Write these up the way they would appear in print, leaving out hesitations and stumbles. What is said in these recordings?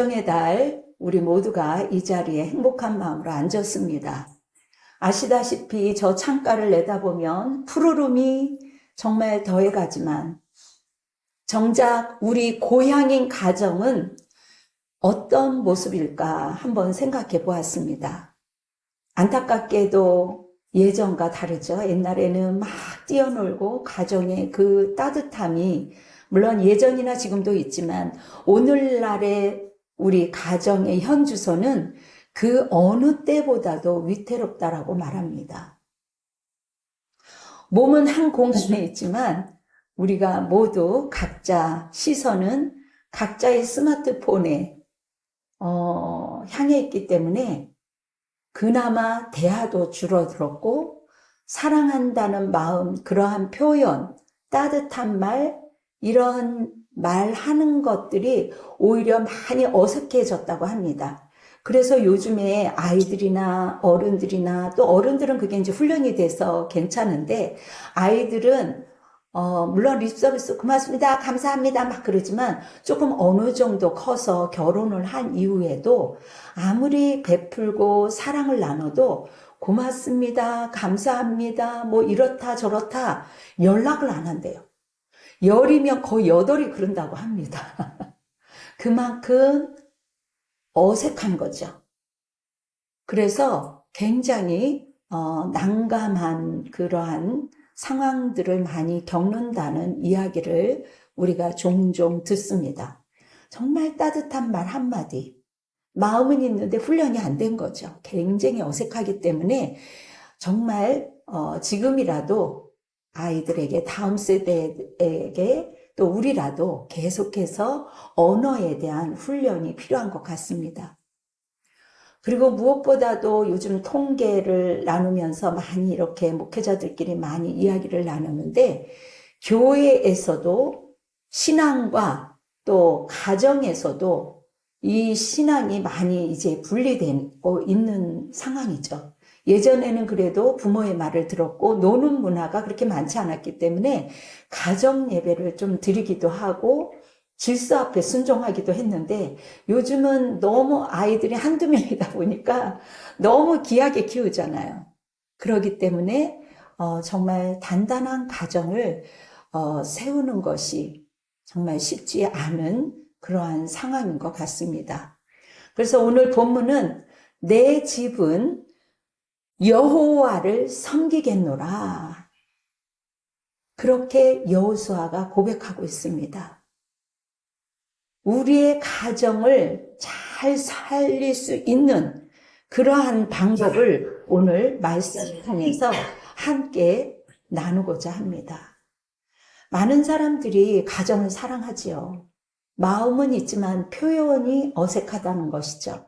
가정의 달 우리 모두가 이 자리에 행복한 마음으로 앉았습니다. 아시다시피 저 창가를 내다보면 푸르름이 정말 더해가지만 정작 우리 고향인 가정은 어떤 모습일까 한번 생각해 보았습니다. 안타깝게도 예전과 다르죠. 옛날에는 막 뛰어놀고 가정의 그 따뜻함이 물론 예전이나 지금도 있지만 오늘날의 우리 가정의 현 주소는 그 어느 때보다도 위태롭다라고 말합니다. 몸은 한 공간에 있지만 우리가 모두 각자 시선은 각자의 스마트폰에 향해 있기 때문에 그나마 대화도 줄어들었고 사랑한다는 마음, 그러한 표현, 따뜻한 말, 이런 말하는 것들이 오히려 많이 어색해졌다고 합니다. 그래서 요즘에 아이들이나 어른들이나 또 어른들은 그게 이제 훈련이 돼서 괜찮은데 아이들은 물론 립서비스 고맙습니다, 감사합니다 막 그러지만 조금 어느 정도 커서 결혼을 한 이후에도 아무리 베풀고 사랑을 나눠도 고맙습니다, 감사합니다, 뭐 이렇다 저렇다 연락을 안 한대요. 10이면 거의 8이 그런다고 합니다. 그만큼 어색한 거죠. 그래서 굉장히 난감한 그러한 상황들을 많이 겪는다는 이야기를 우리가 종종 듣습니다. 정말 따뜻한 말 한마디, 마음은 있는데 훈련이 안 된 거죠. 굉장히 어색하기 때문에 정말 지금이라도 아이들에게, 다음 세대에게 또 우리라도 계속해서 언어에 대한 훈련이 필요한 것 같습니다. 그리고 무엇보다도 요즘 통계를 나누면서 많이 이렇게 목회자들끼리 많이 이야기를 나누는데 교회에서도 신앙과 또 가정에서도 이 신앙이 많이 이제 분리되고 있는 상황이죠. 예전에는 그래도 부모의 말을 들었고 노는 문화가 그렇게 많지 않았기 때문에 가정 예배를 좀 드리기도 하고 질서 앞에 순종하기도 했는데 요즘은 너무 아이들이 한두 명이다 보니까 너무 귀하게 키우잖아요. 그렇기 때문에 정말 단단한 가정을 세우는 것이 정말 쉽지 않은 그러한 상황인 것 같습니다. 그래서 오늘 본문은 내 집은 여호와를 섬기겠노라. 그렇게 여호수아가 고백하고 있습니다. 우리의 가정을 잘 살릴 수 있는 그러한 방법을 오늘 말씀하면서 함께 나누고자 합니다. 많은 사람들이 가정을 사랑하지요. 마음은 있지만 표현이 어색하다는 것이죠.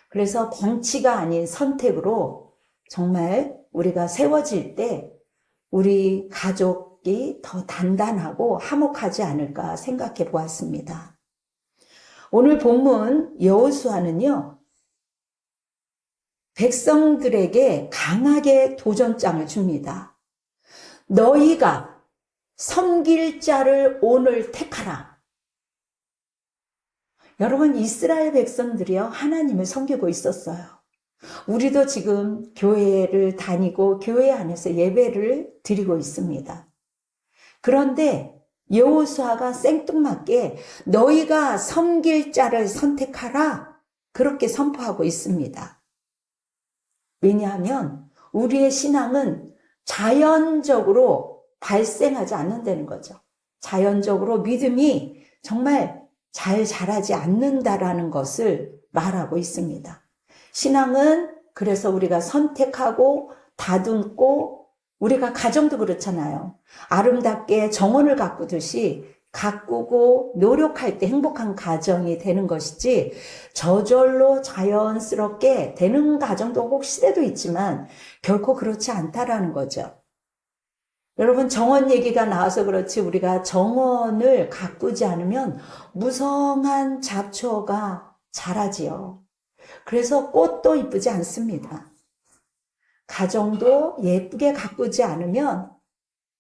그래서 방치가 아닌 선택으로 정말 우리가 세워질 때 우리 가족이 더 단단하고 화목하지 않을까 생각해 보았습니다. 오늘 본문 여호수아는요, 백성들에게 강하게 도전장을 줍니다. 너희가 섬길 자를 오늘 택하라. 여러분, 이스라엘 백성들이요, 하나님을 섬기고 있었어요. 우리도 지금 교회를 다니고 교회 안에서 예배를 드리고 있습니다. 그런데 여호수아가 생뚱맞게 너희가 섬길 자를 선택하라, 그렇게 선포하고 있습니다. 왜냐하면 우리의 신앙은 자연적으로 발생하지 않는다는 거죠. 자연적으로 믿음이 정말 잘 자라지 않는다라는 것을 말하고 있습니다. 신앙은 그래서 우리가 선택하고 다듬고 우리가 가정도 그렇잖아요. 아름답게 정원을 가꾸듯이 가꾸고 노력할 때 행복한 가정이 되는 것이지 저절로 자연스럽게 되는 가정도 혹시라도 있지만 결코 그렇지 않다라는 거죠. 여러분, 정원 얘기가 나와서 그렇지 우리가 정원을 가꾸지 않으면 무성한 잡초가 자라지요. 그래서 꽃도 이쁘지 않습니다. 가정도 예쁘게 가꾸지 않으면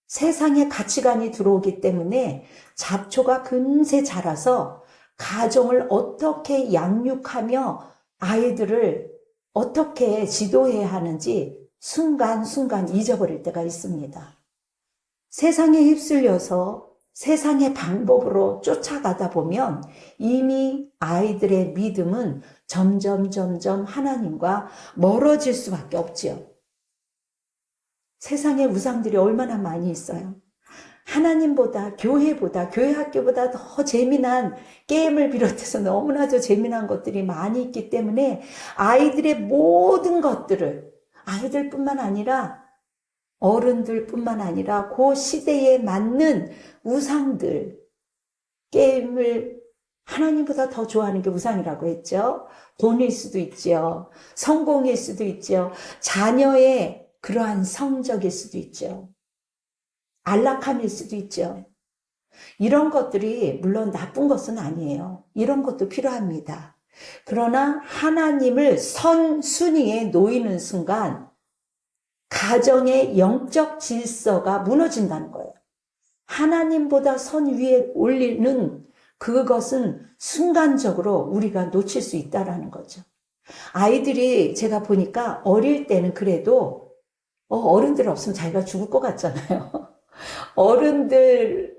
세상에 가치관이 들어오기 때문에 잡초가 금세 자라서 가정을 어떻게 양육하며 아이들을 어떻게 지도해야 하는지 순간순간 잊어버릴 때가 있습니다. 세상에 휩쓸려서 세상의 방법으로 쫓아가다 보면 이미 아이들의 믿음은 점점 하나님과 멀어질 수밖에 없지요. 세상에 우상들이 얼마나 많이 있어요. 하나님보다, 교회보다, 교회 학교보다 더 재미난 게임을 비롯해서 너무나도 재미난 것들이 많이 있기 때문에 아이들의 모든 것들을, 아이들뿐만 아니라 어른들뿐만 아니라 그 시대에 맞는 우상들, 게임을 하나님보다 더 좋아하는 게 우상이라고 했죠. 돈일 수도 있죠. 성공일 수도 있죠. 자녀의 그러한 성적일 수도 있죠. 안락함일 수도 있죠. 이런 것들이 물론 나쁜 것은 아니에요. 이런 것도 필요합니다. 그러나 하나님을 선순위에 놓이는 순간 가정의 영적 질서가 무너진다는 거예요. 하나님보다 선 위에 올리는 그것은 순간적으로 우리가 놓칠 수 있다는 거죠. 아이들이 제가 보니까 어릴 때는 그래도 어른들 없으면 자기가 죽을 것 같잖아요. 어른들이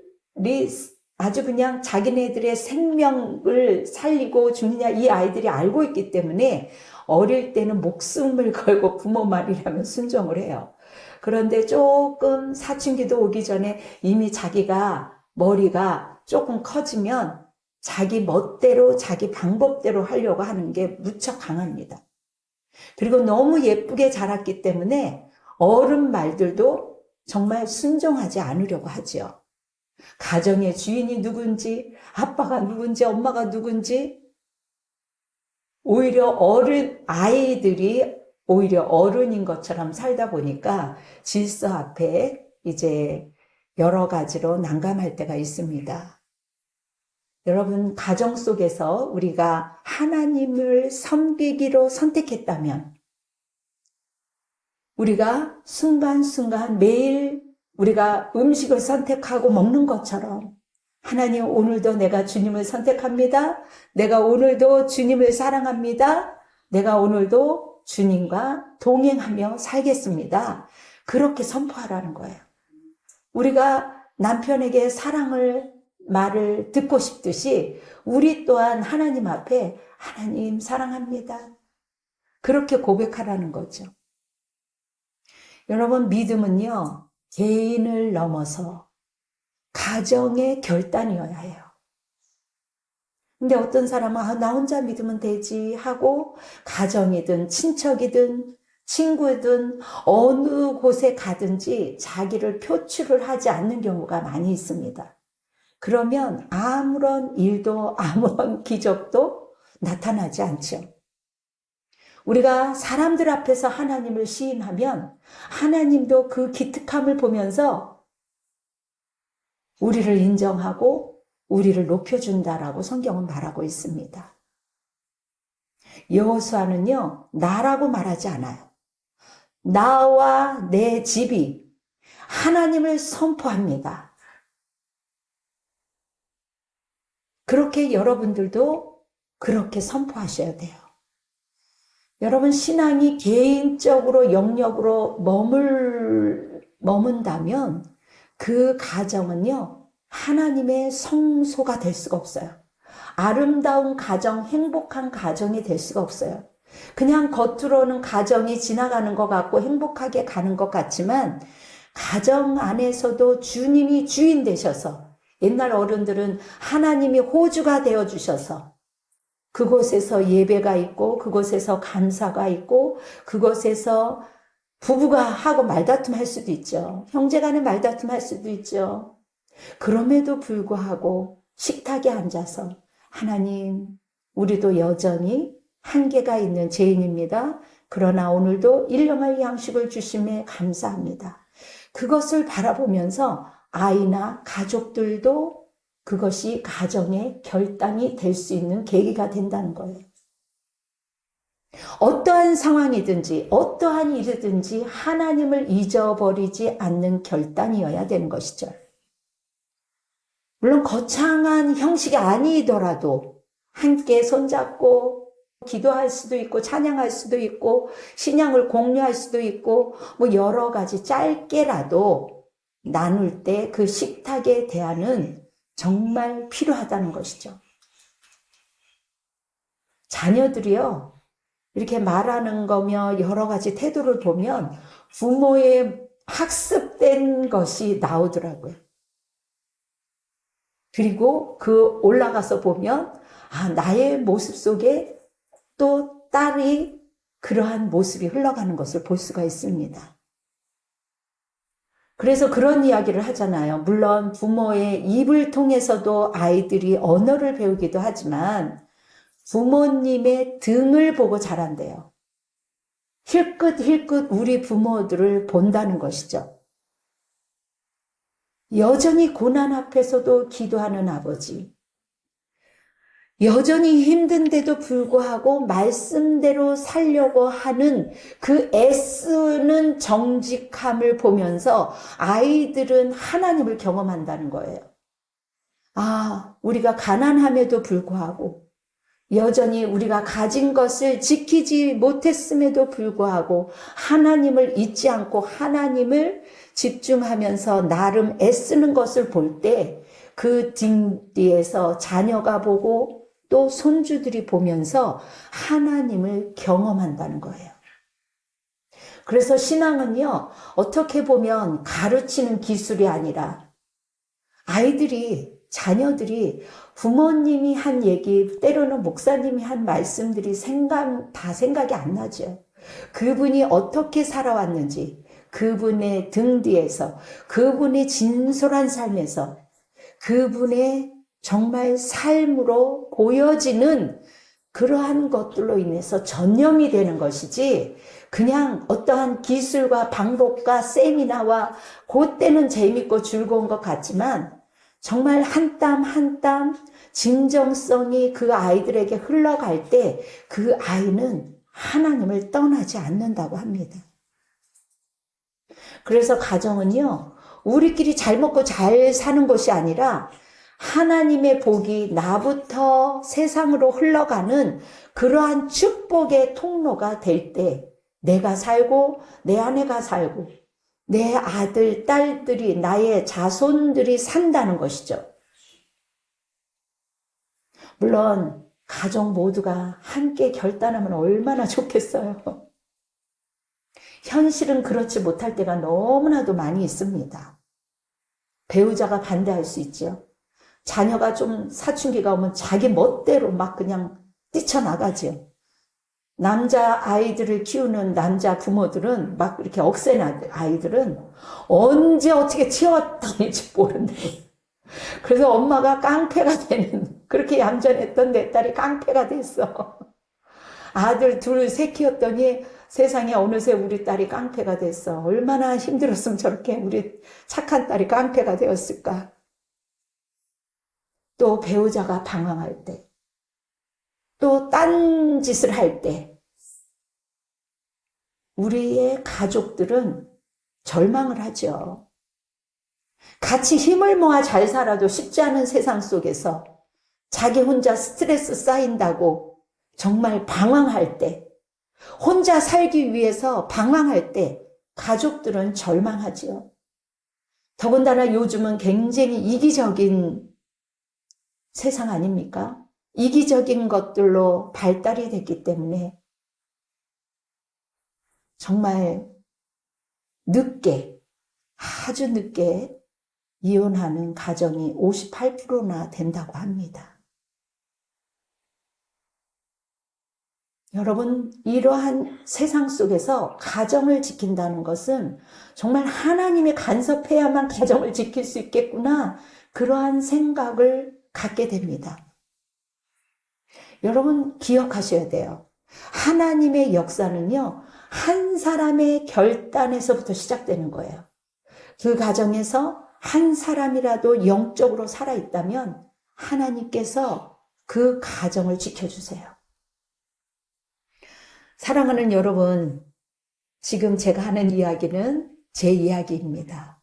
아주 그냥 자기네들의 생명을 살리고 죽느냐 이 아이들이 알고 있기 때문에 어릴 때는 목숨을 걸고 부모 말이라면 순종을 해요. 그런데 조금 사춘기도 오기 전에 이미 자기가 머리가 조금 커지면 자기 멋대로 자기 방법대로 하려고 하는 게 무척 강합니다. 그리고 너무 예쁘게 자랐기 때문에 어른 말들도 정말 순종하지 않으려고 하죠. 가정의 주인이 누군지, 아빠가 누군지, 엄마가 누군지, 오히려 아이들이 오히려 어른인 것처럼 살다 보니까 질서 앞에 이제 여러 가지로 난감할 때가 있습니다. 여러분, 가정 속에서 우리가 하나님을 섬기기로 선택했다면 우리가 순간순간 매일 우리가 음식을 선택하고 먹는 것처럼 하나님 오늘도 내가 주님을 선택합니다. 내가 오늘도 주님을 사랑합니다. 내가 오늘도 주님과 동행하며 살겠습니다. 그렇게 선포하라는 거예요. 우리가 남편에게 말을 듣고 싶듯이 우리 또한 하나님 앞에 하나님 사랑합니다. 그렇게 고백하라는 거죠. 여러분, 믿음은요, 개인을 넘어서 가정의 결단이어야 해요. 근데 어떤 사람은 나 혼자 믿으면 되지 하고 가정이든 친척이든 친구든 어느 곳에 가든지 자기를 표출을 하지 않는 경우가 많이 있습니다. 그러면 아무런 일도 아무런 기적도 나타나지 않죠. 우리가 사람들 앞에서 하나님을 시인하면 하나님도 그 기특함을 보면서 우리를 인정하고 우리를 높여준다라고 성경은 말하고 있습니다. 여호수아는요, 나라고 말하지 않아요. 나와 내 집이 하나님을 선포합니다. 그렇게 여러분들도 그렇게 선포하셔야 돼요. 여러분, 신앙이 개인적으로 영역으로 머문다면 그 가정은요, 하나님의 성소가 될 수가 없어요. 아름다운 가정, 행복한 가정이 될 수가 없어요. 그냥 겉으로는 가정이 지나가는 것 같고 행복하게 가는 것 같지만 가정 안에서도 주님이 주인 되셔서 옛날 어른들은 하나님이 호주가 되어주셔서 그곳에서 예배가 있고 그곳에서 감사가 있고 그곳에서 부부가 하고 말다툼 할 수도 있죠. 형제간에 말다툼 할 수도 있죠. 그럼에도 불구하고 식탁에 앉아서 하나님, 우리도 여전히 한계가 있는 죄인입니다. 그러나 오늘도 일용할 양식을 주심에 감사합니다. 그것을 바라보면서 아이나 가족들도 그것이 가정의 결단이 될 수 있는 계기가 된다는 거예요. 어떠한 상황이든지 어떠한 일이든지 하나님을 잊어버리지 않는 결단이어야 되는 것이죠. 물론 거창한 형식이 아니더라도 함께 손잡고 기도할 수도 있고 찬양할 수도 있고 신앙을 공유할 수도 있고 뭐 여러 가지 짧게라도 나눌 때 그 식탁의 대화는 정말 필요하다는 것이죠. 자녀들이요, 이렇게 말하는 거며 여러 가지 태도를 보면 부모의 학습된 것이 나오더라고요. 그리고 그 올라가서 보면 나의 모습 속에 또 딸이 그러한 모습이 흘러가는 것을 볼 수가 있습니다. 그래서 그런 이야기를 하잖아요. 물론 부모의 입을 통해서도 아이들이 언어를 배우기도 하지만 부모님의 등을 보고 자란대요. 힐끗힐끗 우리 부모들을 본다는 것이죠. 여전히 고난 앞에서도 기도하는 아버지, 여전히 힘든데도 불구하고 말씀대로 살려고 하는 그 애쓰는 정직함을 보면서 아이들은 하나님을 경험한다는 거예요. 우리가 가난함에도 불구하고 여전히 우리가 가진 것을 지키지 못했음에도 불구하고 하나님을 잊지 않고 하나님을 집중하면서 나름 애쓰는 것을 볼 때 그 등 뒤에서 자녀가 보고 또 손주들이 보면서 하나님을 경험한다는 거예요. 그래서 신앙은요, 어떻게 보면 가르치는 기술이 아니라 아이들이, 자녀들이 부모님이 한 얘기, 때로는 목사님이 한 말씀들이 다 생각이 안 나죠. 그분이 어떻게 살아왔는지, 그분의 등 뒤에서, 그분의 진솔한 삶에서, 그분의 정말 삶으로 보여지는 그러한 것들로 인해서 전염이 되는 것이지, 그냥 어떠한 기술과 방법과 세미나와 그때는 재밌고 즐거운 것 같지만 정말 한 땀 한 땀 진정성이 그 아이들에게 흘러갈 때 그 아이는 하나님을 떠나지 않는다고 합니다. 그래서 가정은요, 우리끼리 잘 먹고 잘 사는 것이 아니라 하나님의 복이 나부터 세상으로 흘러가는 그러한 축복의 통로가 될 때 내가 살고 내 아내가 살고 내 아들, 딸들이, 나의 자손들이 산다는 것이죠. 물론 가정 모두가 함께 결단하면 얼마나 좋겠어요. 현실은 그렇지 못할 때가 너무나도 많이 있습니다. 배우자가 반대할 수 있죠. 자녀가 좀 사춘기가 오면 자기 멋대로 막 그냥 뛰쳐나가죠. 남자 아이들을 키우는 남자 부모들은 막 이렇게 억센 아이들은 언제 어떻게 튀어다닐지 모른대. 그래서 엄마가 깡패가 되는, 그렇게 얌전했던 내 딸이 깡패가 됐어. 아들 둘, 셋 키웠더니 세상에 어느새 우리 딸이 깡패가 됐어. 얼마나 힘들었으면 저렇게 우리 착한 딸이 깡패가 되었을까. 또 배우자가 방황할 때, 또 딴 짓을 할 때, 우리의 가족들은 절망을 하죠. 같이 힘을 모아 잘 살아도 쉽지 않은 세상 속에서 자기 혼자 스트레스 쌓인다고 정말 방황할 때, 혼자 살기 위해서 방황할 때 가족들은 절망하지요. 더군다나 요즘은 굉장히 이기적인 세상 아닙니까? 이기적인 것들로 발달이 됐기 때문에 정말 늦게, 아주 늦게 이혼하는 가정이 58%나 된다고 합니다. 여러분, 이러한 세상 속에서 가정을 지킨다는 것은 정말 하나님이 간섭해야만 가정을 지킬 수 있겠구나, 그러한 생각을 갖게 됩니다. 여러분 기억하셔야 돼요. 하나님의 역사는요, 한 사람의 결단에서부터 시작되는 거예요. 그 가정에서 한 사람이라도 영적으로 살아있다면 하나님께서 그 가정을 지켜주세요. 사랑하는 여러분, 지금 제가 하는 이야기는 제 이야기입니다.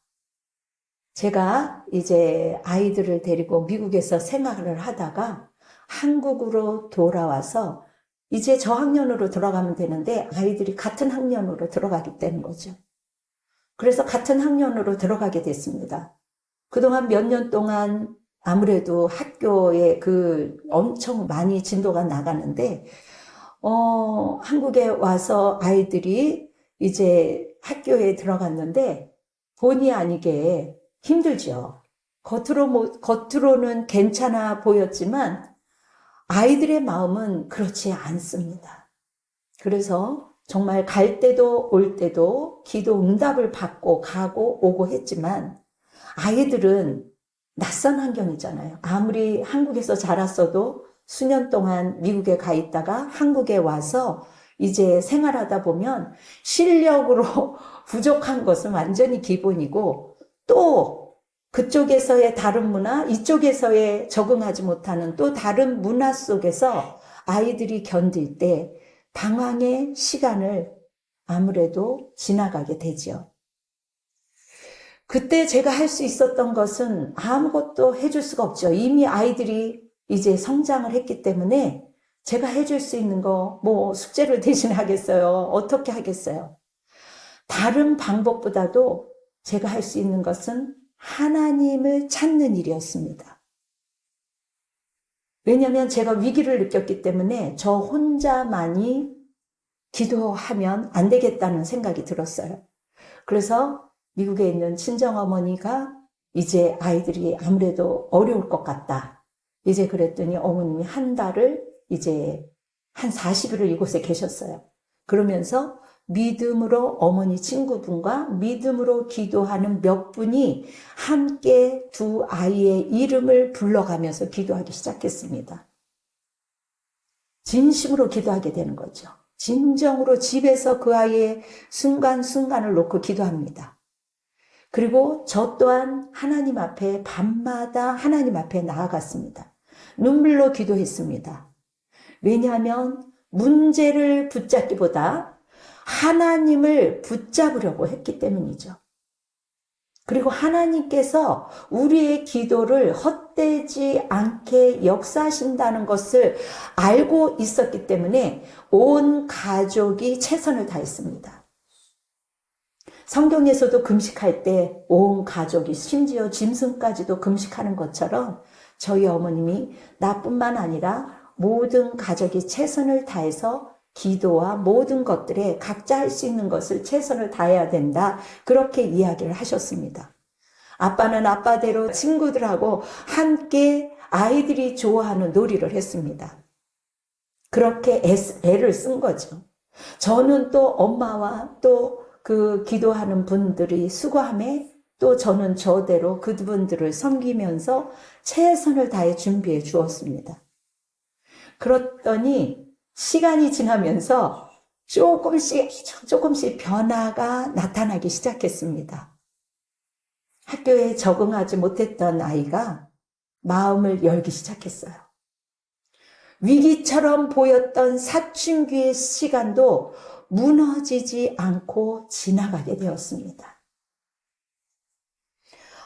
제가 이제 아이들을 데리고 미국에서 생활을 하다가 한국으로 돌아와서 이제 저학년으로 들어가면 되는데 아이들이 같은 학년으로 들어가게 되는 거죠. 그래서 같은 학년으로 들어가게 됐습니다. 그동안 몇 년 동안 아무래도 학교에 엄청 많이 진도가 나가는데, 한국에 와서 아이들이 이제 학교에 들어갔는데, 본의 아니게 힘들죠. 겉으로는 괜찮아 보였지만, 아이들의 마음은 그렇지 않습니다. 그래서 정말 갈 때도 올 때도 기도 응답을 받고 가고 오고 했지만, 아이들은 낯선 환경이잖아요. 아무리 한국에서 자랐어도 수년 동안 미국에 가 있다가 한국에 와서 이제 생활하다 보면 실력으로 부족한 것은 완전히 기본이고 또 그쪽에서의 다른 문화, 이쪽에서의 적응하지 못하는 또 다른 문화 속에서 아이들이 견딜 때 방황의 시간을 아무래도 지나가게 되지요. 그때 제가 할 수 있었던 것은 아무것도 해줄 수가 없죠. 이미 아이들이 이제 성장을 했기 때문에 제가 해줄 수 있는 거, 숙제를 대신 하겠어요? 어떻게 하겠어요? 다른 방법보다도 제가 할 수 있는 것은 하나님을 찾는 일이었습니다. 왜냐하면 제가 위기를 느꼈기 때문에 저 혼자만이 기도하면 안 되겠다는 생각이 들었어요. 그래서 미국에 있는 친정어머니가 이제 아이들이 아무래도 어려울 것 같다. 이제 그랬더니 어머님이 한 달을 이제 한 40일을 이곳에 계셨어요. 그러면서 믿음으로 어머니 친구분과 믿음으로 기도하는 몇 분이 함께 두 아이의 이름을 불러가면서 기도하기 시작했습니다. 진심으로 기도하게 되는 거죠. 진정으로 집에서 그 아이의 순간순간을 놓고 기도합니다. 그리고 저 또한 하나님 앞에 밤마다 하나님 앞에 나아갔습니다. 눈물로 기도했습니다. 왜냐하면 문제를 붙잡기보다 하나님을 붙잡으려고 했기 때문이죠. 그리고 하나님께서 우리의 기도를 헛되지 않게 역사하신다는 것을 알고 있었기 때문에 온 가족이 최선을 다했습니다. 성경에서도 금식할 때 온 가족이 심지어 짐승까지도 금식하는 것처럼 저희 어머님이 나뿐만 아니라 모든 가족이 최선을 다해서 기도와 모든 것들에 각자 할 수 있는 것을 최선을 다해야 된다. 그렇게 이야기를 하셨습니다. 아빠는 아빠대로 친구들하고 함께 아이들이 좋아하는 놀이를 했습니다. 그렇게 애를 쓴 거죠. 저는 또 엄마와 또 기도하는 분들이 수고함에 또 저는 저대로 그분들을 섬기면서 최선을 다해 준비해 주었습니다. 그랬더니 시간이 지나면서 조금씩 변화가 나타나기 시작했습니다. 학교에 적응하지 못했던 아이가 마음을 열기 시작했어요. 위기처럼 보였던 사춘기의 시간도 무너지지 않고 지나가게 되었습니다.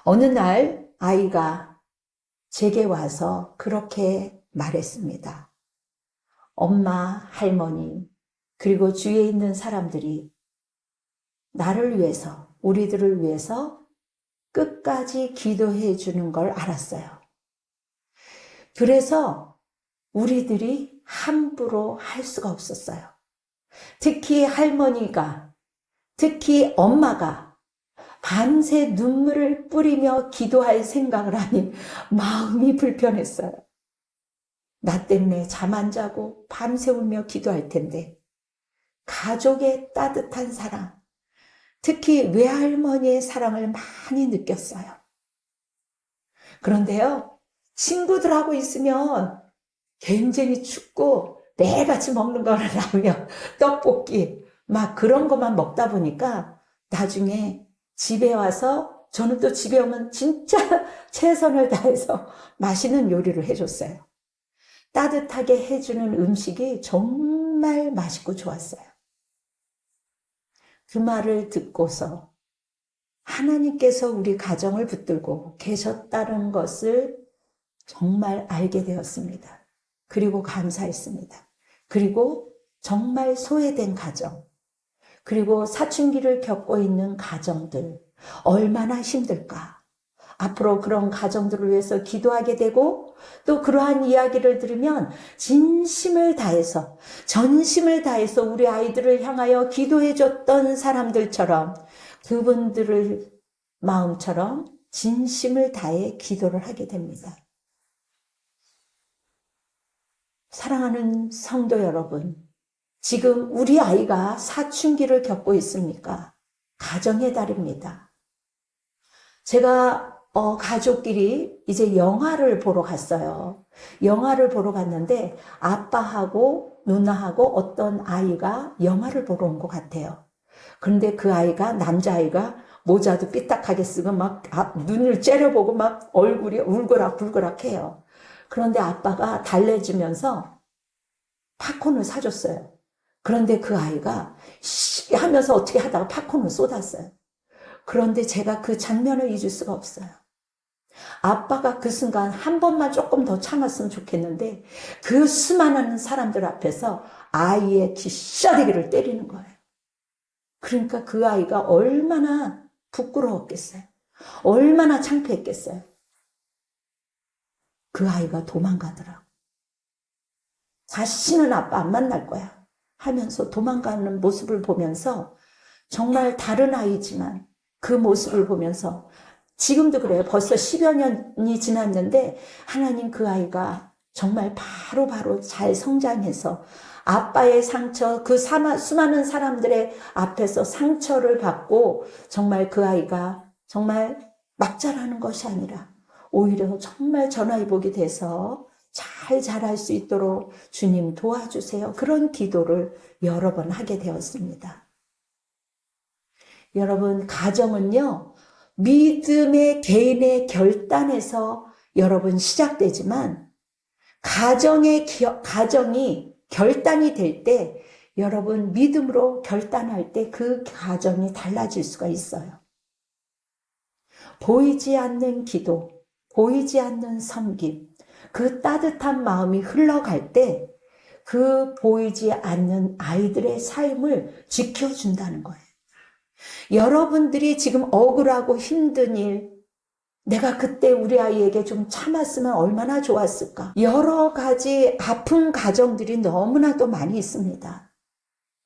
어느 날 아이가 제게 와서 그렇게 말했습니다. 엄마, 할머니, 그리고 주위에 있는 사람들이 나를 위해서, 우리들을 위해서 끝까지 기도해 주는 걸 알았어요. 그래서 우리들이 함부로 할 수가 없었어요. 특히 할머니가, 특히 엄마가 밤새 눈물을 뿌리며 기도할 생각을 하니 마음이 불편했어요. 나 때문에 잠 안 자고 밤새 울며 기도할 텐데 가족의 따뜻한 사랑, 특히 외할머니의 사랑을 많이 느꼈어요. 그런데요, 친구들하고 있으면 굉장히 춥고 매일같이 먹는 거는 라면, 떡볶이 막 그런 것만 먹다 보니까 나중에 집에 와서 저는 또 집에 오면 진짜 최선을 다해서 맛있는 요리를 해줬어요. 따뜻하게 해주는 음식이 정말 맛있고 좋았어요. 그 말을 듣고서 하나님께서 우리 가정을 붙들고 계셨다는 것을 정말 알게 되었습니다. 그리고 감사했습니다. 그리고 정말 소외된 가정, 그리고 사춘기를 겪고 있는 가정들, 얼마나 힘들까. 앞으로 그런 가정들을 위해서 기도하게 되고, 또 그러한 이야기를 들으면 진심을 다해서, 전심을 다해서 우리 아이들을 향하여 기도해 줬던 사람들처럼, 그분들을 마음처럼 진심을 다해 기도를 하게 됩니다. 사랑하는 성도 여러분, 지금 우리 아이가 사춘기를 겪고 있습니까? 가정의 달입니다. 제가 가족끼리 이제 영화를 보러 갔어요. 영화를 보러 갔는데 아빠하고 누나하고 어떤 아이가 영화를 보러 온 것 같아요. 그런데 그 아이가, 남자아이가 모자도 삐딱하게 쓰고 막 눈을 째려보고 막 얼굴이 울그락불그락 해요. 그런데 아빠가 달래주면서 팝콘을 사줬어요. 그런데 그 아이가 씨 하면서 어떻게 하다가 팝콘을 쏟았어요. 그런데 제가 그 장면을 잊을 수가 없어요. 아빠가 그 순간 한 번만 조금 더 참았으면 좋겠는데 그 수많은 사람들 앞에서 아이의 귀싸대기를 때리는 거예요. 그러니까 그 아이가 얼마나 부끄러웠겠어요. 얼마나 창피했겠어요. 그 아이가 도망가더라고. 다시는 아빠 안 만날 거야 하면서 도망가는 모습을 보면서 정말 다른 아이지만 그 모습을 보면서 지금도 그래요. 벌써 10여 년이 지났는데 하나님 그 아이가 정말 바로 잘 성장해서 아빠의 상처, 그 수많은 사람들의 앞에서 상처를 받고 정말 그 아이가 정말 막 자라는 것이 아니라 오히려 정말 전화위복이 돼서 잘 자랄 수 있도록 주님 도와주세요. 그런 기도를 여러 번 하게 되었습니다. 여러분, 가정은요, 믿음의 개인의 결단에서 여러분 시작되지만 가정이 결단이 될 때 여러분 믿음으로 결단할 때 그 가정이 달라질 수가 있어요. 보이지 않는 기도, 보이지 않는 섬김, 그 따뜻한 마음이 흘러갈 때 그 보이지 않는 아이들의 삶을 지켜준다는 거예요. 여러분들이 지금 억울하고 힘든 일, 내가 그때 우리 아이에게 좀 참았으면 얼마나 좋았을까. 여러 가지 아픈 가정들이 너무나도 많이 있습니다.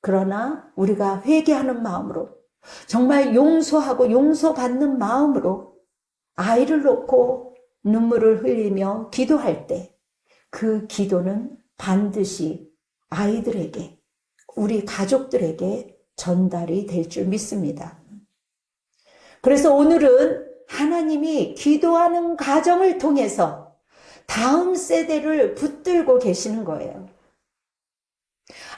그러나 우리가 회개하는 마음으로, 정말 용서하고 용서받는 마음으로 아이를 놓고 눈물을 흘리며 기도할 때 그 기도는 반드시 아이들에게, 우리 가족들에게 전달이 될 줄 믿습니다. 그래서 오늘은 하나님이 기도하는 가정을 통해서 다음 세대를 붙들고 계시는 거예요.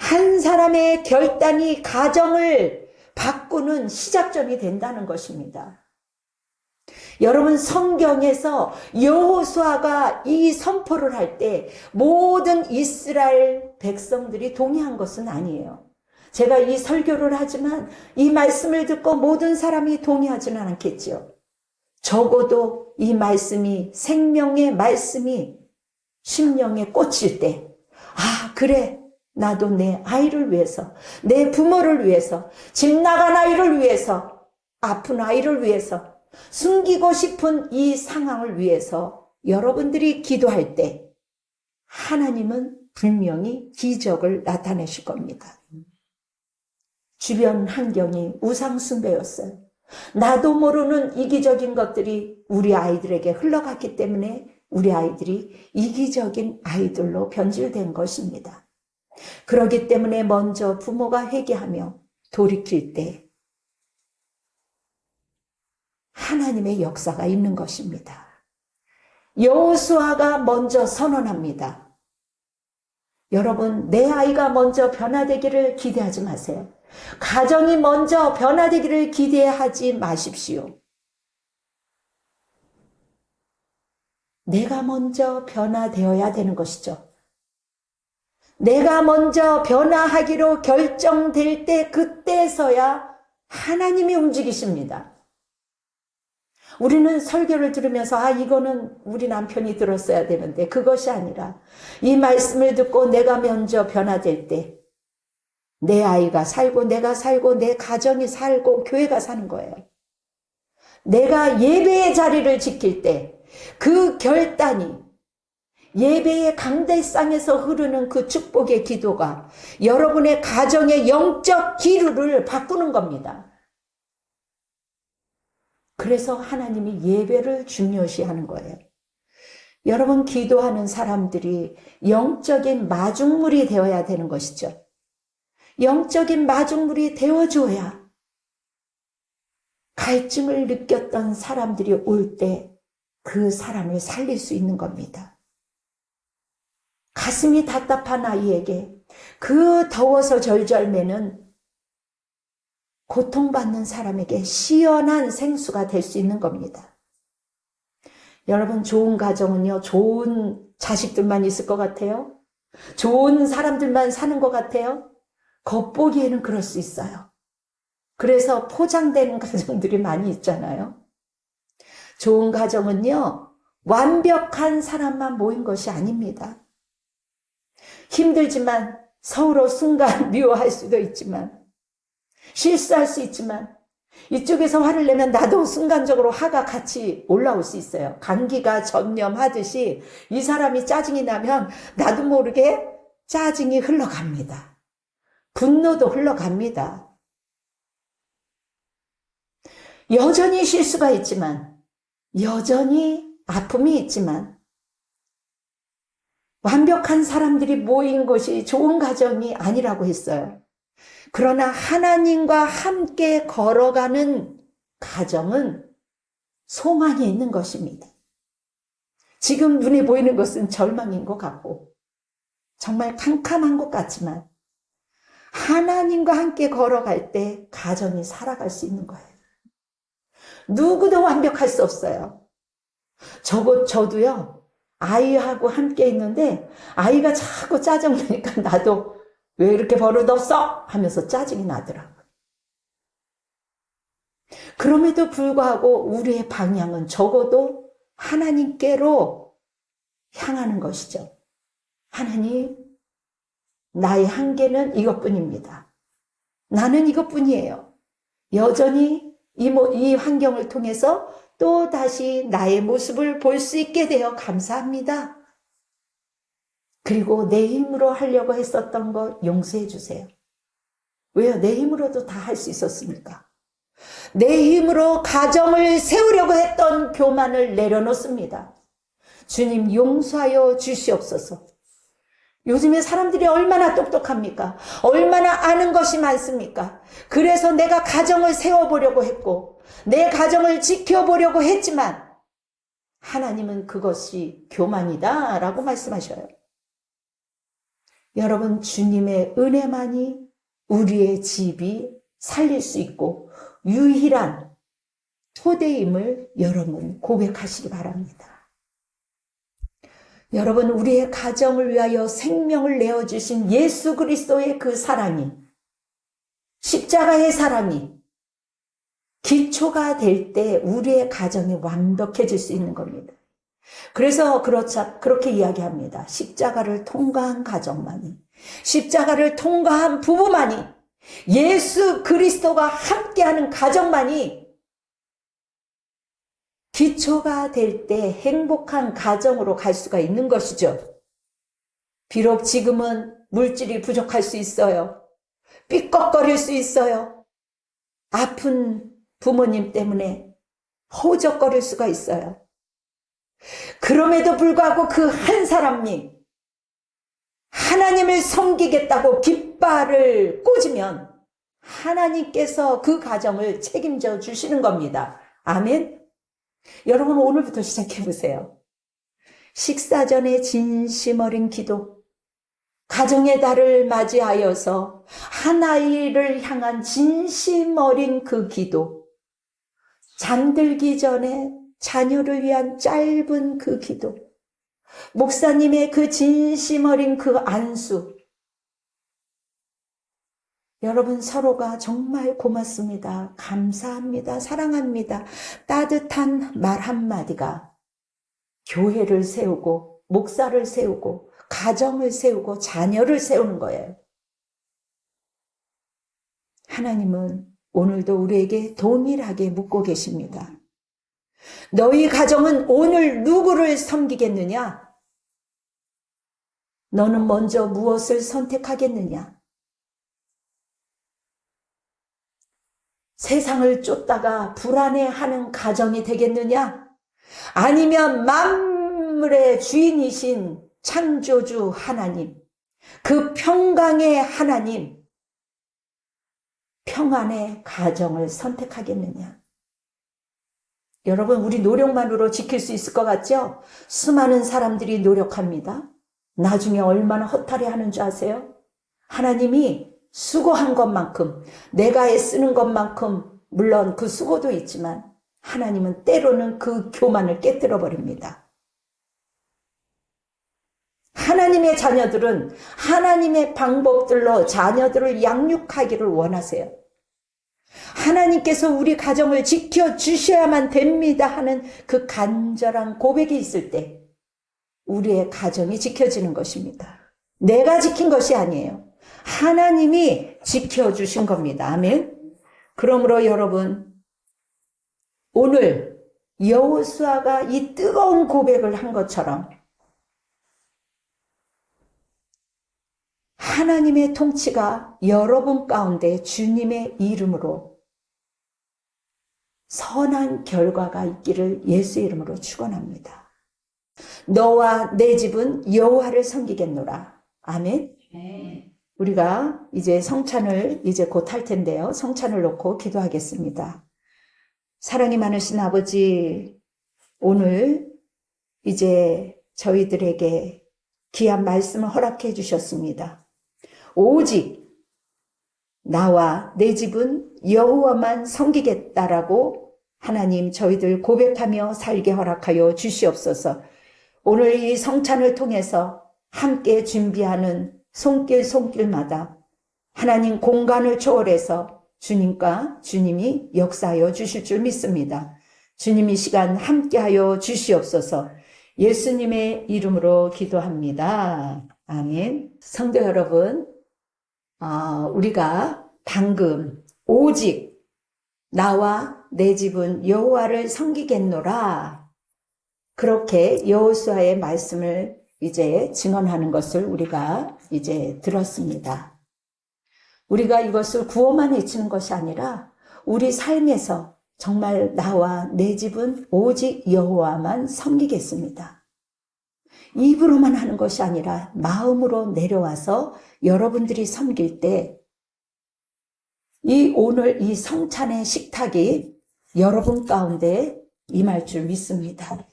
한 사람의 결단이 가정을 바꾸는 시작점이 된다는 것입니다. 여러분, 성경에서 여호수아가 이 선포를 할 때 모든 이스라엘 백성들이 동의한 것은 아니에요. 제가 이 설교를 하지만 이 말씀을 듣고 모든 사람이 동의하지는 않겠지요. 적어도 이 말씀이, 생명의 말씀이 심령에 꽂힐 때, 아, 그래, 나도 내 아이를 위해서, 내 부모를 위해서, 집 나간 아이를 위해서, 아픈 아이를 위해서, 숨기고 싶은 이 상황을 위해서 여러분들이 기도할 때 하나님은 분명히 기적을 나타내실 겁니다. 주변 환경이 우상 숭배였어요. 나도 모르는 이기적인 것들이 우리 아이들에게 흘러갔기 때문에 우리 아이들이 이기적인 아이들로 변질된 것입니다. 그렇기 때문에 먼저 부모가 회개하며 돌이킬 때 하나님의 역사가 있는 것입니다. 여호수아가 먼저 선언합니다. 여러분, 내 아이가 먼저 변화되기를 기대하지 마세요. 가정이 먼저 변화되기를 기대하지 마십시오. 내가 먼저 변화되어야 되는 것이죠. 내가 먼저 변화하기로 결정될 때 그때서야 하나님이 움직이십니다. 우리는 설교를 들으면서 이거는 우리 남편이 들었어야 되는데 그것이 아니라 이 말씀을 듣고 내가 먼저 변화될 때 내 아이가 살고 내가 살고 내 가정이 살고 교회가 사는 거예요. 내가 예배의 자리를 지킬 때 그 결단이 예배의 강대상에서 흐르는 그 축복의 기도가 여러분의 가정의 영적 기류를 바꾸는 겁니다. 그래서 하나님이 예배를 중요시하는 거예요. 여러분, 기도하는 사람들이 영적인 마중물이 되어야 되는 것이죠. 영적인 마중물이 되어줘야 갈증을 느꼈던 사람들이 올 때 그 사람을 살릴 수 있는 겁니다. 가슴이 답답한 아이에게 그 더워서 절절매는 고통받는 사람에게 시원한 생수가 될 수 있는 겁니다. 여러분, 좋은 가정은요, 좋은 자식들만 있을 것 같아요? 좋은 사람들만 사는 것 같아요? 겉보기에는 그럴 수 있어요. 그래서 포장되는 가정들이 많이 있잖아요. 좋은 가정은요, 완벽한 사람만 모인 것이 아닙니다. 힘들지만 서로 순간 미워할 수도 있지만 실수할 수 있지만 이쪽에서 화를 내면 나도 순간적으로 화가 같이 올라올 수 있어요. 감기가 전염하듯이 이 사람이 짜증이 나면 나도 모르게 짜증이 흘러갑니다. 분노도 흘러갑니다. 여전히 실수가 있지만 여전히 아픔이 있지만 완벽한 사람들이 모인 것이 좋은 가정이 아니라고 했어요. 그러나 하나님과 함께 걸어가는 가정은 소망이 있는 것입니다. 지금 눈에 보이는 것은 절망인 것 같고 정말 캄캄한 것 같지만 하나님과 함께 걸어갈 때 가정이 살아갈 수 있는 거예요. 누구도 완벽할 수 없어요. 저도요, 아이하고 함께 있는데 아이가 자꾸 짜증나니까 나도 왜 이렇게 버릇없어? 하면서 짜증이 나더라고요. 그럼에도 불구하고 우리의 방향은 적어도 하나님께로 향하는 것이죠. 하나님, 나의 한계는 이것뿐입니다. 나는 이것뿐이에요. 여전히 이 환경을 통해서 또 다시 나의 모습을 볼 수 있게 되어 감사합니다. 그리고 내 힘으로 하려고 했었던 것 용서해 주세요. 왜요? 내 힘으로도 다 할 수 있었습니까? 내 힘으로 가정을 세우려고 했던 교만을 내려놓습니다. 주님, 용서하여 주시옵소서. 요즘에 사람들이 얼마나 똑똑합니까? 얼마나 아는 것이 많습니까? 그래서 내가 가정을 세워보려고 했고 내 가정을 지켜보려고 했지만 하나님은 그것이 교만이다 라고 말씀하셔요. 여러분, 주님의 은혜만이 우리의 집이 살릴 수 있고 유일한 토대임을 여러분 고백하시기 바랍니다. 여러분, 우리의 가정을 위하여 생명을 내어주신 예수 그리스도의 그 사랑이, 십자가의 사랑이 기초가 될 때 우리의 가정이 완벽해질 수 있는 겁니다. 그래서 그렇게 이야기합니다. 십자가를 통과한 가정만이, 십자가를 통과한 부부만이, 예수 그리스도가 함께하는 가정만이 기초가 될 때 행복한 가정으로 갈 수가 있는 것이죠. 비록 지금은 물질이 부족할 수 있어요. 삐걱거릴 수 있어요. 아픈 부모님 때문에 허우적거릴 수가 있어요. 그럼에도 불구하고 그 한 사람이 하나님을 섬기겠다고 깃발을 꽂으면 하나님께서 그 가정을 책임져 주시는 겁니다. 아멘. 여러분, 오늘부터 시작해보세요. 식사 전에 진심 어린 기도, 가정의 달을 맞이하여서 한 아이를 향한 진심 어린 그 기도, 잠들기 전에 자녀를 위한 짧은 그 기도, 목사님의 그 진심 어린 그 안수. 여러분 서로가 정말 고맙습니다. 감사합니다. 사랑합니다. 따뜻한 말 한마디가 교회를 세우고 목사를 세우고 가정을 세우고 자녀를 세우는 거예요. 하나님은 오늘도 우리에게 동일하게 묻고 계십니다. 너희 가정은 오늘 누구를 섬기겠느냐? 너는 먼저 무엇을 선택하겠느냐? 세상을 쫓다가 불안해하는 가정이 되겠느냐? 아니면 만물의 주인이신 창조주 하나님, 그 평강의 하나님, 평안의 가정을 선택하겠느냐? 여러분, 우리 노력만으로 지킬 수 있을 것 같죠? 수많은 사람들이 노력합니다. 나중에 얼마나 허탈해하는 줄 아세요? 하나님이 수고한 것만큼, 내가 애쓰는 것만큼, 물론 그 수고도 있지만 하나님은 때로는 그 교만을 깨뜨려 버립니다. 하나님의 자녀들은 하나님의 방법들로 자녀들을 양육하기를 원하세요. 하나님께서 우리 가정을 지켜주셔야만 됩니다 하는 그 간절한 고백이 있을 때 우리의 가정이 지켜지는 것입니다. 내가 지킨 것이 아니에요. 하나님이 지켜주신 겁니다. 아멘. 그러므로 여러분, 오늘 여호수아가 이 뜨거운 고백을 한 것처럼 하나님의 통치가 여러분 가운데 주님의 이름으로 선한 결과가 있기를 예수 이름으로 축원합니다. 너와 내 집은 여호와를 섬기겠노라. 아멘. 우리가 이제 성찬을 이제 곧 할 텐데요. 성찬을 놓고 기도하겠습니다. 사랑이 많으신 아버지, 오늘 이제 저희들에게 귀한 말씀을 허락해 주셨습니다. 오직 나와 내 집은 여호와만 섬기겠다라고 하나님 저희들 고백하며 살게 허락하여 주시옵소서. 오늘 이 성찬을 통해서 함께 준비하는 손길마다 하나님 공간을 초월해서 주님과 주님이 역사하여 주실 줄 믿습니다. 주님 이 시간 함께하여 주시옵소서. 예수님의 이름으로 기도합니다. 아멘. 성도 여러분, 우리가 방금 오직 나와 내 집은 여호와를 섬기겠노라, 그렇게 여호수아의 말씀을 이제 증언하는 것을 우리가 이제 들었습니다. 우리가 이것을 구호만 외치는 것이 아니라 우리 삶에서 정말 나와 내 집은 오직 여호와만 섬기겠습니다. 입으로만 하는 것이 아니라 마음으로 내려와서 여러분들이 섬길 때 오늘 이 성찬의 식탁이 여러분 가운데 임할 줄 믿습니다.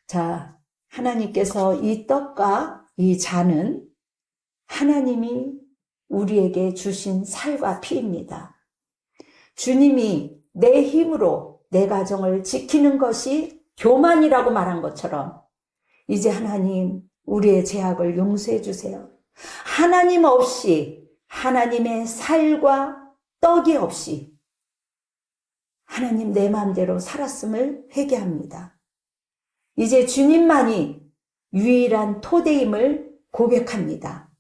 자, 하나님께서 이 떡과 이 잔은 하나님이 우리에게 주신 살과 피입니다. 주님이 내 힘으로 내 가정을 지키는 것이 교만이라고 말한 것처럼 이제 하나님 우리의 죄악을 용서해 주세요. 하나님 없이, 하나님의 살과 떡이 없이 하나님 내 마음대로 살았음을 회개합니다. 이제 주님만이 유일한 토대임을 고백합니다.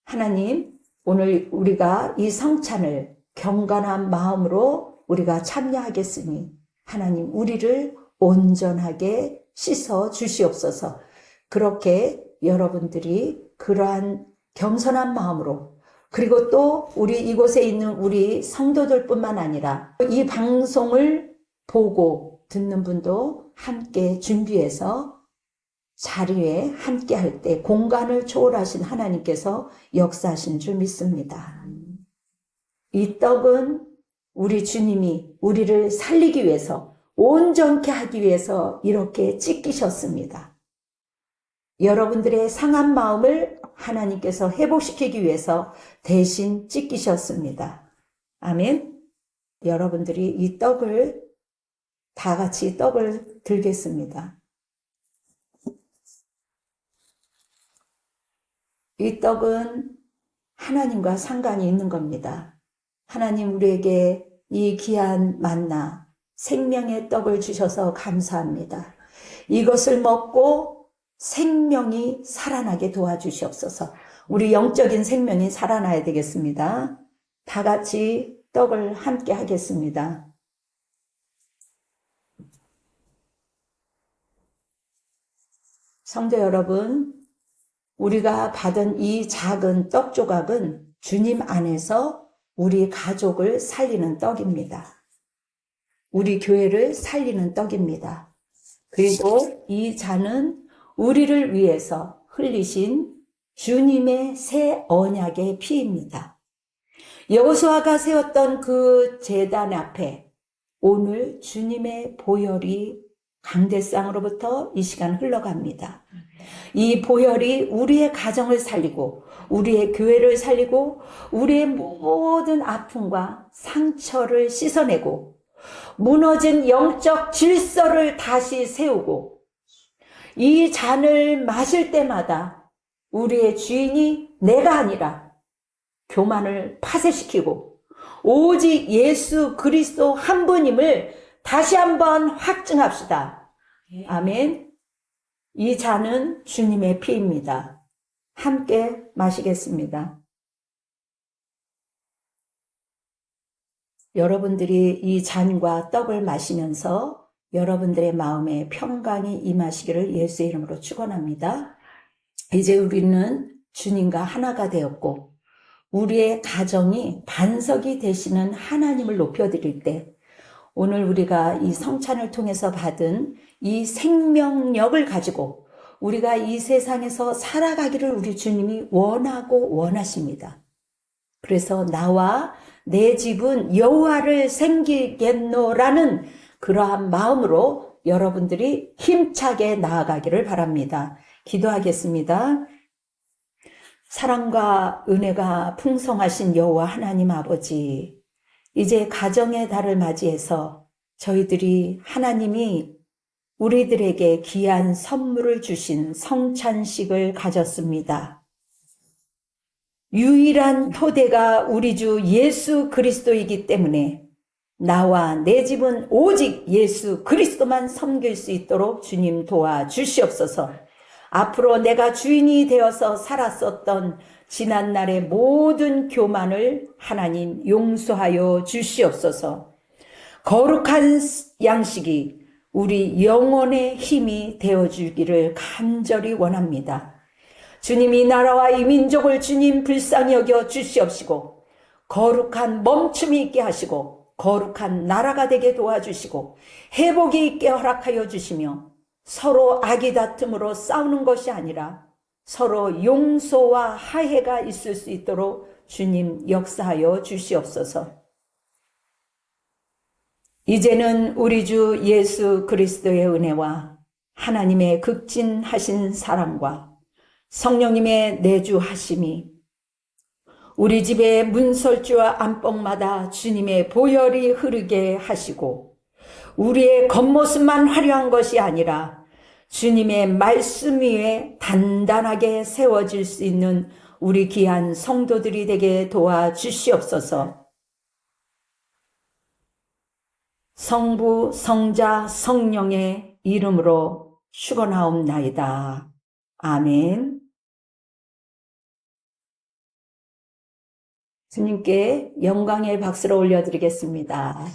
하나님, 오늘 우리가 이 성찬을 경건한 마음으로 우리가 참여하겠으니 하나님 우리를 온전하게 씻어 주시옵소서. 그렇게 여러분들이 그러한 겸손한 마음으로, 그리고 또 우리 이곳에 있는 우리 성도들뿐만 아니라 이 방송을 보고 듣는 분도 함께 준비해서 자리에 함께 할 때 공간을 초월하신 하나님께서 역사하신 줄 믿습니다. 이 떡은 우리 주님이 우리를 살리기 위해서, 온전케 하기 위해서 이렇게 찢기셨습니다. 여러분들의 상한 마음을 하나님께서 회복시키기 위해서 대신 찢기셨습니다. 아멘. 여러분들이 이 떡을 다 같이 떡을 들겠습니다. 이 떡은 하나님과 상관이 있는 겁니다. 하나님 우리에게 이 귀한 만나, 생명의 떡을 주셔서 감사합니다. 이것을 먹고 생명이 살아나게 도와주시옵소서. 우리 영적인 생명이 살아나야 되겠습니다. 다 같이 떡을 함께 하겠습니다. 성도 여러분, 우리가 받은 이 작은 떡 조각은 주님 안에서 우리 가족을 살리는 떡입니다. 우리 교회를 살리는 떡입니다. 그리고 이 잔은 우리를 위해서 흘리신 주님의 새 언약의 피입니다. 여호수아가 세웠던 그 제단 앞에 오늘 주님의 보혈이 강대상으로부터 이 시간 흘러갑니다. 이 보혈이 우리의 가정을 살리고 우리의 교회를 살리고 우리의 모든 아픔과 상처를 씻어내고 무너진 영적 질서를 다시 세우고 이 잔을 마실 때마다 우리의 주인이 내가 아니라 교만을 파쇄시키고 오직 예수 그리스도 한 분임을 다시 한번 확증합시다. 아멘. 이 잔은 주님의 피입니다. 함께 마시겠습니다. 여러분들이 이 잔과 떡을 마시면서 여러분들의 마음에 평강이 임하시기를 예수의 이름으로 축원합니다. 이제 우리는 주님과 하나가 되었고 우리의 가정이 반석이 되시는 하나님을 높여드릴 때 오늘 우리가 이 성찬을 통해서 받은 이 생명력을 가지고 우리가 이 세상에서 살아가기를 우리 주님이 원하고 원하십니다. 그래서 나와 내 집은 여호와를 섬기겠노라는 그러한 마음으로 여러분들이 힘차게 나아가기를 바랍니다. 기도하겠습니다. 사랑과 은혜가 풍성하신 여호와 하나님 아버지, 이제 가정의 달을 맞이해서 저희들이 하나님이 우리들에게 귀한 선물을 주신 성찬식을 가졌습니다. 유일한 토대가 우리 주 예수 그리스도이기 때문에 나와 내 집은 오직 예수 그리스도만 섬길 수 있도록 주님 도와주시옵소서. 앞으로 내가 주인이 되어서 살았었던 지난날의 모든 교만을 하나님 용서하여 주시옵소서. 거룩한 양식이 우리 영혼의 힘이 되어주기를 간절히 원합니다. 주님 이 나라와 이 민족을 주님 불쌍히 여겨 주시옵시고 거룩한 멈춤이 있게 하시고 거룩한 나라가 되게 도와주시고 회복이 있게 허락하여 주시며 서로 악의 다툼으로 싸우는 것이 아니라 서로 용서와 화해가 있을 수 있도록 주님 역사하여 주시옵소서. 이제는 우리 주 예수 그리스도의 은혜와 하나님의 극진하신 사랑과 성령님의 내주하심이 우리 집의 문설주와 안방마다 주님의 보혈이 흐르게 하시고 우리의 겉모습만 화려한 것이 아니라 주님의 말씀 위에 단단하게 세워질 수 있는 우리 귀한 성도들이 되게 도와주시옵소서. 성부, 성자, 성령의 이름으로 축원하옵나이다. 아멘. 주님께 영광의 박수를 올려드리겠습니다.